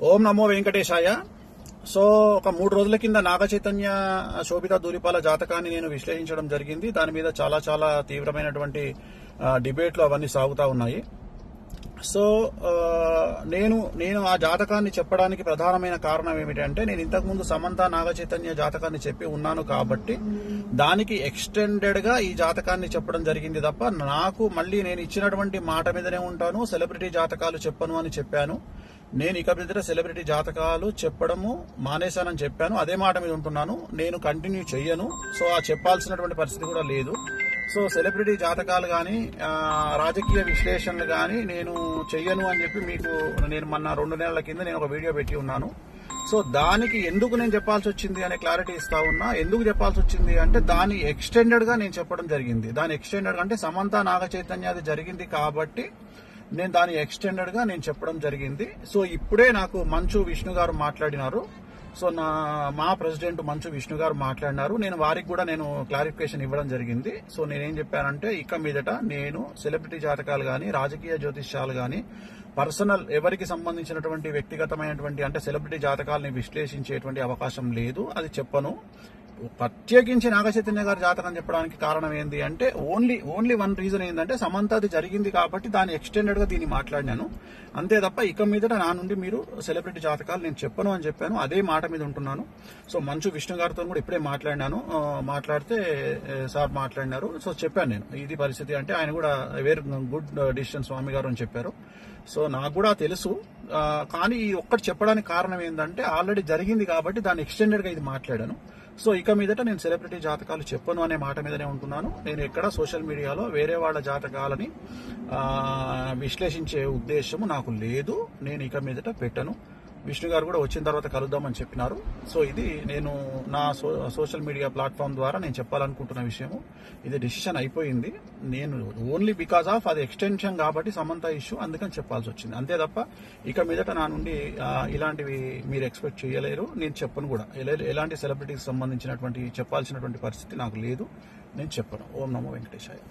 ఓం నమో వెంకటేశాయ. So ఒక 3 రోజుల కింద నాగ చైతన్య శోభిత దూరిపాల జాతకాన్ని నేను విశ్లేషించడం జరిగింది. దాని మీద చాలా తీవ్రమైనటువంటి డిబేట్లు అవన్నీ సాగుతా ఉన్నాయి. సో నేను ఆ జాతకాన్ని చెప్పడానికి ప్రధానమైన కారణం ఏమిటంటే, నేను ఇంతకుముందు సమంత నాగ చైతన్య జాతకాన్ని చెప్పి ఉన్నాను కాబట్టి దానికి ఎక్స్టెండెడ్ గా ఈ జాతకాన్ని చెప్పడం జరిగింది తప్ప, నాకు మళ్ళీ నేను ఇచ్చినటువంటి మాట మీదనే ఉంటాను, సెలబ్రిటీ జాతకాలు చెప్పను అని చెప్పాను. నేను ఇక మీద సెలబ్రిటీ జాతకాలు చెప్పడము మానేశానని చెప్పాను. అదే మాట మీద ఉంటున్నాను. నేను కంటిన్యూ చెయ్యను. సో ఆ చెప్పాల్సినటువంటి పరిస్థితి కూడా లేదు. సో సెలబ్రిటీ జాతకాలు కానీ రాజకీయ విశ్లేషణలు కానీ నేను చెయ్యను అని చెప్పి మీకు నేను మొన్న 2 నెలల కింద నేను ఒక వీడియో పెట్టి ఉన్నాను. సో దానికి ఎందుకు నేను చెప్పాల్సి వచ్చింది అనే క్లారిటీ ఇస్తా ఉన్నా. ఎందుకు చెప్పాల్సి వచ్చింది అంటే, దాని ఎక్స్టెండెడ్ గా నేను చెప్పడం జరిగింది. దాని ఎక్స్టెండెడ్ అంటే సమంత నాగ చైతన్య అది జరిగింది కాబట్టి నేను దాని ఎక్స్టెండెడ్ గా నేను చెప్పడం జరిగింది. సో ఇప్పుడే నాకు మంచు విష్ణు గారు మాట్లాడినారు. సో మా ప్రెసిడెంట్ మంచు విష్ణు గారు మాట్లాడినారు. నేను వారికి కూడా నేను క్లారిఫికేషన్ ఇవ్వడం జరిగింది. సో నేనేం చెప్పానంటే, ఇక మీదట నేను సెలబ్రిటీ జాతకాలు కానీ రాజకీయ జ్యోతిష్యాలు కానీ పర్సనల్ ఎవరికి సంబంధించినటువంటి వ్యక్తిగతమైనటువంటి అంటే సెలబ్రిటీ జాతకాలని విశ్లేషించేటువంటి అవకాశం లేదు. అది చెప్పను. ప్రత్యేకించి నాగ చైతన్య గారి జాతకం చెప్పడానికి కారణం ఏంటి అంటే, ఓన్లీ వన్ రీజన్ ఏంటంటే, సమంత అది జరిగింది కాబట్టి దాని ఎక్స్టెండెడ్ గా దీన్ని మాట్లాడినాను. అంతే తప్ప ఇక మీదట నా నుండి మీరు సెలబ్రిటీ జాతకాలు నేను చెప్పను అని చెప్పాను. అదే మాట మీద ఉంటున్నాను. సో మంచు విష్ణు గారితో కూడా ఇప్పుడే మాట్లాడినాను. మాట్లాడితే సార్ మాట్లాడినారు. సో చెప్పాను నేను ఇది పరిస్థితి అంటే, ఆయన కూడా వెరీ గుడ్ డిసిషన్ స్వామి గారు అని చెప్పారు. సో నాకు కూడా తెలుసు. కానీ ఈ ఒక్కటి చెప్పడానికి కారణం ఏంటంటే, ఆల్రెడీ జరిగింది కాబట్టి దాన్ని ఎక్స్టెండెడ్ గా ఇది మాట్లాడాను. సో ఇక మీదట నేను సెలబ్రిటీ జాతకాలు చెప్పను అనే మాట మీదనే ఉంటున్నాను. నేను ఎక్కడ సోషల్ మీడియాలో వేరే వాళ్ళ జాతకాలని విశ్లేషించే ఉద్దేశము నాకు లేదు. నేను ఇక మీదట పెట్టను. విష్ణు గారు కూడా వచ్చిన తర్వాత కలుద్దామని చెప్పినారు. సో ఇది నేను నా సోషల్ మీడియా ప్లాట్ఫామ్ ద్వారా నేను చెప్పాలనుకుంటున్న విషయము. ఇది డిసిషన్ అయిపోయింది. నేను ఓన్లీ బికాస్ ఆఫ్ అది ఎక్స్టెన్షన్ కాబట్టి సమంత ఇష్యూ, అందుకని చెప్పాల్సి వచ్చింది. అంతే తప్ప ఇక మీదట నా నుండి ఇలాంటివి మీరు ఎక్స్పెక్ట్ చేయలేరు. నేను చెప్పను కూడా. ఎలాంటి సెలబ్రిటీకి సంబంధించినటువంటి చెప్పాల్సినటువంటి పరిస్థితి నాకు లేదు. నేను చెప్పను. ఓం నమో వెంకటేశాయ.